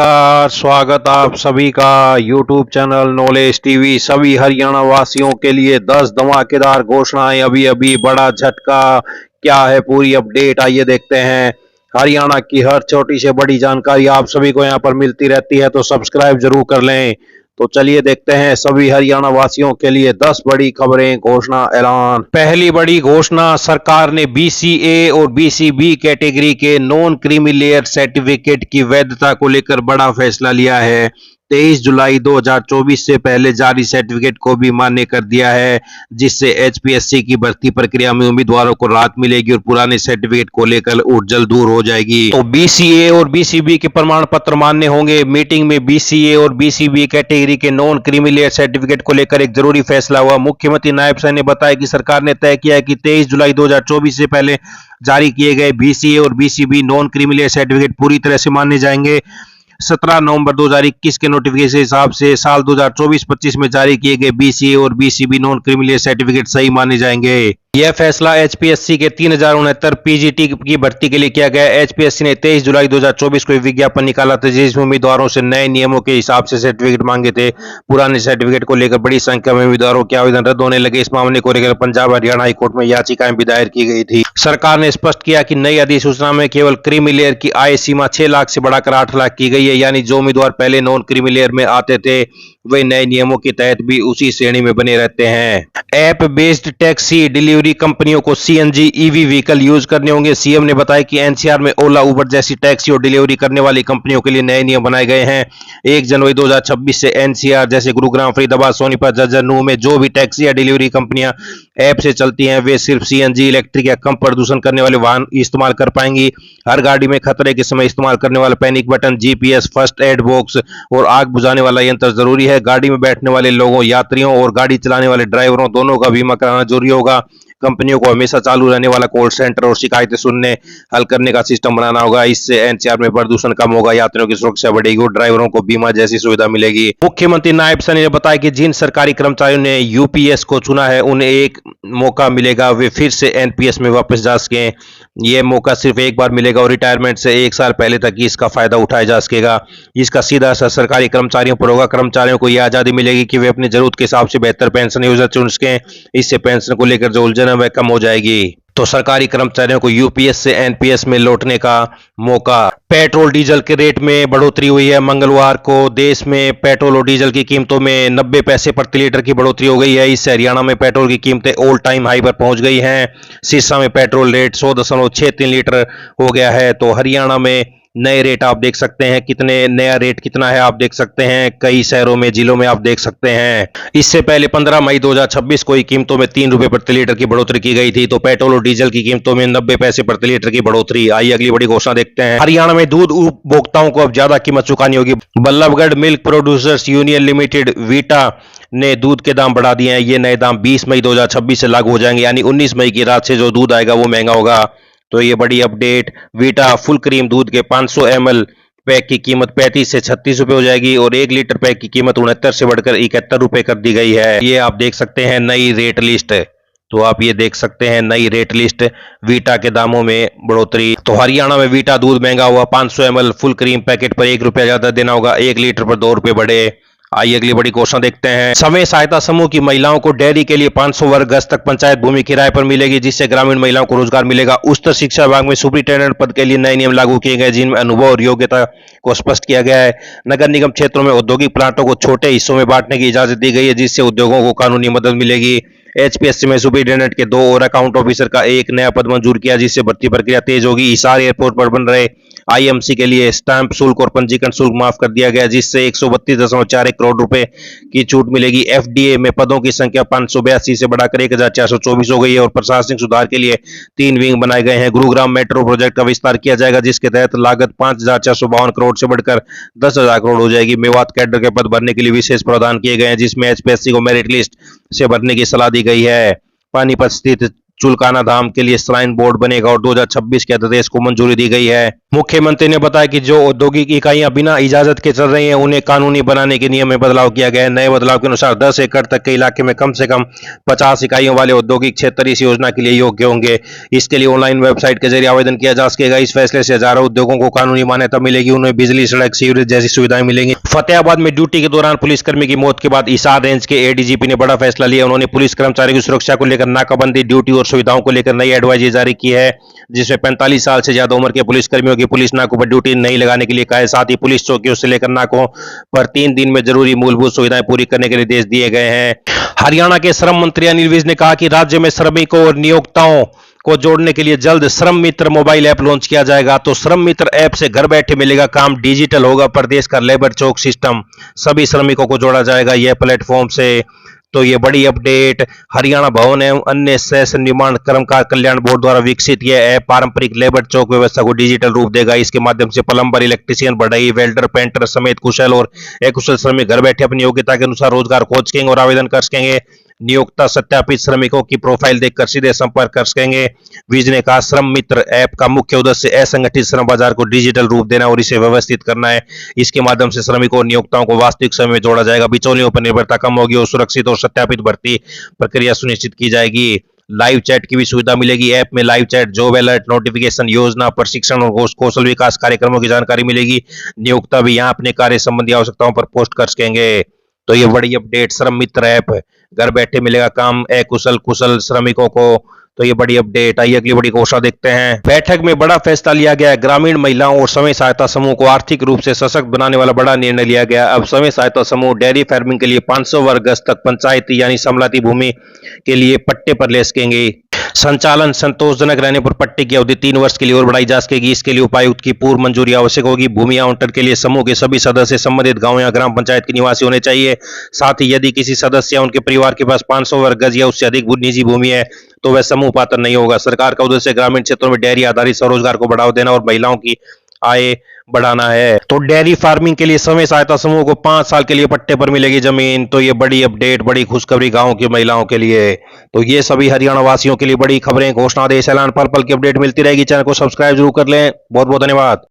नमस्कार, स्वागत आप सभी का यूट्यूब चैनल नॉलेज टीवी। सभी हरियाणा वासियों के लिए 10 धमाकेदार घोषणाएं। अभी अभी बड़ा झटका। क्या है पूरी अपडेट, आइए देखते हैं। हरियाणा की हर छोटी से बड़ी जानकारी आप सभी को यहां पर मिलती रहती है, तो सब्सक्राइब जरूर कर लें। तो चलिए देखते हैं सभी हरियाणा वासियों के लिए 10 बड़ी खबरें, घोषणा, ऐलान। पहली बड़ी घोषणा, सरकार ने बीसीए और बीसीबी कैटेगरी के नॉन क्रीमी लेयर सर्टिफिकेट की वैधता को लेकर बड़ा फैसला लिया है। 23 जुलाई 2024 से पहले जारी सर्टिफिकेट को भी मान्य कर दिया है, जिससे एचपीएससी की भर्ती प्रक्रिया में उम्मीदवारों को राहत मिलेगी और पुराने सर्टिफिकेट को लेकर उलझन दूर हो जाएगी। तो बीसीए और बीसीबी के प्रमाण पत्र मान्य होंगे। मीटिंग में बीसीए और बीसीबी कैटेगरी के नॉन क्रीमी लेयर सर्टिफिकेट को लेकर एक जरूरी फैसला हुआ। मुख्यमंत्री नायब सैनी ने बताया कि सरकार ने तय किया है कि 23 जुलाई 2024 से पहले जारी किए गए बीसीए और BCB non creamy layer certificate पूरी तरह से माने जाएंगे। 17 नवंबर 2021 के नोटिफिकेशन के हिसाब से साल 2024-25 में जारी किए गए बीसीए और BCB non creamy layer certificate सही माने जाएंगे। यह फैसला एचपीएससी के 3069 पीजीटी की भर्ती के लिए किया गया। एचपीएससी ने 23 जुलाई 2024 को विज्ञापन निकाला था, जिसमें उम्मीदवारों से नए नियमों के हिसाब से सर्टिफिकेट मांगे थे। पुराने सर्टिफिकेट को लेकर बड़ी संख्या में उम्मीदवारों के आवेदन रद्द होने लगे। इस मामले को लेकर पंजाब हरियाणा हाईकोर्ट में याचिकाएं भी दायर की गई थी। सरकार ने स्पष्ट किया कि नई अधिसूचना में केवल क्रीमी लेयर की आय सीमा 6 लाख से बढ़ाकर 8 लाख की गई है, यानी जो उम्मीदवार पहले नॉन क्रीमी लेयर में आते थे वे नए नियमों के तहत भी उसी श्रेणी में बने रहते हैं। ऐप बेस्ड टैक्सी डिलीवरी कंपनियों को सीएनजी ईवी व्हीकल यूज करने होंगे। सीएम ने बताया कि एनसीआर में ओला, उबर जैसी टैक्सी और डिलीवरी करने वाली कंपनियों के लिए नए नियम बनाए गए हैं। 1 जनवरी 2026 से एनसीआर जैसे गुरुग्राम, फरीदाबाद, सोनीपत, झज्जर में जो भी टैक्सी या डिलीवरी कंपनियां ऐप से चलती हैं वे सिर्फ सीएनजी, इलेक्ट्रिक या कम प्रदूषण करने वाले वाहन इस्तेमाल कर पाएंगी। हर गाड़ी में खतरे के समय इस्तेमाल करने वाला panic button, GPS, first aid box और आग बुझाने वाला यंत्र जरूरी है। गाड़ी में बैठने वाले लोगों, यात्रियों और गाड़ी चलाने वाले ड्राइवरों दोनों का बीमा कराना जरूरी होगा। कंपनियों को हमेशा चालू रहने वाला कॉल सेंटर और शिकायतें सुनने हल करने का सिस्टम बनाना होगा। इससे एनसीआर में प्रदूषण कम होगा, यात्रियों की सुरक्षा बढ़ेगी और ड्राइवरों को बीमा जैसी सुविधा मिलेगी। मुख्यमंत्री नायब सैनी ने बताया कि जिन सरकारी कर्मचारियों ने यूपीएस को चुना है उन्हें एक मौका मिलेगा, वे फिर से एनपीएस में वापस जा सकें। यह मौका सिर्फ एक बार मिलेगा और रिटायरमेंट से 1 साल पहले तक ही इसका फायदा उठाया जा सकेगा। इसका सीधा असर सरकारी कर्मचारियों पर होगा। कर्मचारियों को यह आजादी मिलेगी कि वे अपनी जरूरत के हिसाब से बेहतर पेंशन योजना चुन सकें। इससे पेंशन को लेकर जो उलझन है वह कम हो जाएगी। तो सरकारी कर्मचारियों को यूपीएस से एनपीएस में लौटने का मौका। पेट्रोल डीजल के रेट में बढ़ोतरी हुई है। मंगलवार को देश में पेट्रोल और डीजल की कीमतों में 90 पैसे प्रति लीटर की बढ़ोतरी हो गई है। इससे हरियाणा में पेट्रोल की कीमतें ऑल टाइम हाई पर पहुंच गई हैं। सिरसा में पेट्रोल रेट 100.63 लीटर हो गया है। तो हरियाणा में नए रेट आप देख सकते हैं, कितने नया रेट कितना है आप देख सकते हैं। कई शहरों में, जिलों में आप देख सकते हैं। इससे पहले 15 मई 2026 को ही कीमतों में 3 रुपए प्रति लीटर की बढ़ोतरी की गई थी। तो पेट्रोल और डीजल की कीमतों में 90 पैसे प्रति लीटर की बढ़ोतरी। आइए अगली बड़ी घोषणा देखते हैं। हरियाणा में दूध उपभोक्ताओं को अब ज्यादा कीमत चुकानी होगी। Ballabhgarh milk producers union limited Vita ने दूध के दाम बढ़ा दिए हैं। ये नए दाम 20 मई 2026 से लागू हो जाएंगे, यानी 19 मई की रात से जो दूध आएगा वो महंगा होगा। तो ये बड़ी अपडेट। वीटा फुल क्रीम दूध के 500 ml पैक की कीमत 35 से 36 रुपए हो जाएगी और 1 लीटर पैक की कीमत 69 से बढ़कर 71 रुपए कर दी गई है। ये आप देख सकते हैं नई रेट लिस्ट। तो आप ये देख सकते हैं नई रेट लिस्ट, वीटा के दामों में बढ़ोतरी। तो हरियाणा में वीटा दूध महंगा हुआ। 500 ml फुल क्रीम पैकेट पर 1 रुपया ज्यादा देना होगा, 1 लीटर पर 2 रुपए बढ़े। आइए अगली बड़ी घोषणा देखते हैं। समय सहायता समूह की महिलाओं को डेयरी के लिए 500 वर्ग गज तक पंचायत भूमि किराए पर मिलेगी, जिससे ग्रामीण महिलाओं को रोजगार मिलेगा। उच्च शिक्षा विभाग में सुपरिटेंडेंट पद के लिए नए नियम लागू किए गए, जिनमें अनुभव और योग्यता को स्पष्ट किया गया है। नगर निगम क्षेत्रों में औद्योगिक प्लांटों को छोटे हिस्सों में बांटने की इजाजत दी गई है, जिससे उद्योगों को कानूनी मदद मिलेगी। एचपीएससी में सुपरिटेंडेंट के 2 और अकाउंट ऑफिसर का एक नया पद मंजूर किया, जिससे भर्ती प्रक्रिया तेज होगी। हिसार एयरपोर्ट पर बन रहे आईएमसी के लिए स्टैंप शुल्क और पंजीकरण शुल्क माफ कर दिया गया, जिससे 132.41 करोड़ रुपए की छूट मिलेगी। एफडीए में पदों की संख्या 582 से बढ़ाकर 1424 हो गई है और प्रशासनिक सुधार के लिए 3 विंग बनाए गए हैं। गुरुग्राम मेट्रो प्रोजेक्ट का विस्तार किया जाएगा, जिसके तहत लागत 5452 करोड़ से बढ़कर 10,000 करोड़ हो जाएगी। मेवात कैडर के पद भरने के लिए विशेष प्रावधान किए गए हैं, जिसमें एचपीएससी को मेरिट लिस्ट से भरने की सलाह दी गई है। पानीपत स्थित चुलकाना धाम के लिए श्राइन बोर्ड बनेगा और 2026 के अध्यादेश को मंजूरी दी गई है। मुख्यमंत्री ने बताया कि जो औद्योगिक इकाइयां बिना इजाजत के चल रही हैं उन्हें कानूनी बनाने के नियम में बदलाव किया गया है। नए बदलाव के अनुसार 10 एकड़ तक के इलाके में कम से कम 50 इकाइयों वाले औद्योगिक क्षेत्र इस योजना के लिए योग्य होंगे। इसके लिए ऑनलाइन वेबसाइट के जरिए आवेदन किया जा सकेगा। इस फैसले से हजारों उद्योगों को कानूनी मान्यता मिलेगी, उन्हें बिजली, सड़क, सीवरेज जैसी सुविधाएं मिलेंगी। फतेहाबाद में ड्यूटी के दौरान पुलिसकर्मी की मौत के बाद हिसार रेंज के एडीजीपी ने बड़ा फैसला लिया। उन्होंने पुलिस कर्मचारियों की सुरक्षा को लेकर नाकाबंदी, ड्यूटी और सुविधाओं को लेकर नई एडवाइजरी जारी की है, जिसमें 45 साल से ज्यादा उम्र के पुलिसकर्मियों की पुलिस नाकों पर ड्यूटी नहीं लगाने के लिए कहा है। साथ ही पुलिस चौकियों से लेकर नाकों पर 3 दिन में जरूरी मूलभूत सुविधाएं पूरी करने के निर्देश दिए गए हैं। हरियाणा के श्रम मंत्री अनिल विज ने कहा कि राज्य में श्रमिकों और नियोक्ताओं को जोड़ने के लिए जल्द श्रम मित्र मोबाइल ऐप लॉन्च किया जाएगा। तो श्रम मित्र ऐप से घर बैठे मिलेगा काम, डिजिटल होगा प्रदेश का लेबर चौक सिस्टम, सभी श्रमिकों को जोड़ा जाएगा यह प्लेटफॉर्म से। तो ये बड़ी अपडेट, हरियाणा भवन एवं अन्य सेशन निर्माण कर्मकार कल्याण बोर्ड द्वारा विकसित यह ऐप पारंपरिक लेबर चौक व्यवस्था को डिजिटल रूप देगा। इसके माध्यम से प्लम्बर, इलेक्ट्रीशियन, बढ़ई, वेल्डर, पेंटर समेत कुशल और अकुशल श्रमिक घर बैठे अपनी योग्यता के अनुसार रोजगार खोज सकेंगे और आवेदन कर सकेंगे। नियोक्ता सत्यापित श्रमिकों की प्रोफाइल देखकर सीधे संपर्क कर सकेंगे। विज ने कहा, श्रम मित्र ऐप का मुख्य उद्देश्य असंगठित श्रम बाजार को डिजिटल रूप देना और इसे व्यवस्थित करना है। इसके माध्यम से श्रमिकों और नियोक्ताओं को वास्तविक समय में जोड़ा जाएगा, बिचौलियों पर निर्भरता कम होगी और सुरक्षित और सत्यापित भर्ती प्रक्रिया सुनिश्चित की जाएगी। लाइव चैट की भी सुविधा मिलेगी। ऐप में live chat, job alert, notification, योजना, प्रशिक्षण और कौशल विकास कार्यक्रमों की जानकारी मिलेगी। नियोक्ता भी यहाँ अपने कार्य संबंधी आवश्यकताओं पर पोस्ट कर सकेंगे। तो ये बड़ी अपडेट, श्रम मित्र ऐप घर बैठे मिलेगा काम अकुशल कुशल श्रमिकों को। तो ये बड़ी अपडेट। आइए अगली बड़ी घोषणा देखते हैं। बैठक में बड़ा फैसला लिया गया है। ग्रामीण महिलाओं और स्वयं सहायता समूह को आर्थिक रूप से सशक्त बनाने वाला बड़ा निर्णय लिया गया। अब स्वयं सहायता समूह डेयरी फार्मिंग के लिए 500 वर्ग गज तक पंचायती यानी समलाती भूमि के लिए पट्टे पर ले सकेंगे। संचालन संतोषजनक रहने पर पट्टे की अवधि 3 वर्ष के लिए और बढ़ाई जा सकेगी। इसके लिए उपायुक्त की पूर्व मंजूरी आवश्यक होगी। भूमि आवंटन के लिए समूह के सभी सदस्य संबंधित गांव या ग्राम पंचायत के निवासी होने चाहिए। साथ ही यदि किसी सदस्य या उनके परिवार के पास 500 वर्ग गज या उससे अधिक निजी भूमि है तो वह समूह पात्र नहीं होगा। सरकार का उद्देश्य ग्रामीण क्षेत्रों में डेयरी आधारित स्वरोजगार को बढ़ावा देना और महिलाओं की आय बढ़ाना है। तो डेयरी फार्मिंग के लिए स्वयं सहायता समूह को 5 साल के लिए पट्टे पर मिलेगी जमीन। तो ये बड़ी अपडेट, बड़ी खुशखबरी गांव की महिलाओं के लिए। तो ये सभी हरियाणा वासियों के लिए बड़ी खबरें, घोषणा, आदेश, ऐलान, पल पल की अपडेट मिलती रहेगी। चैनल को सब्सक्राइब जरूर कर लें। बहुत बहुत धन्यवाद।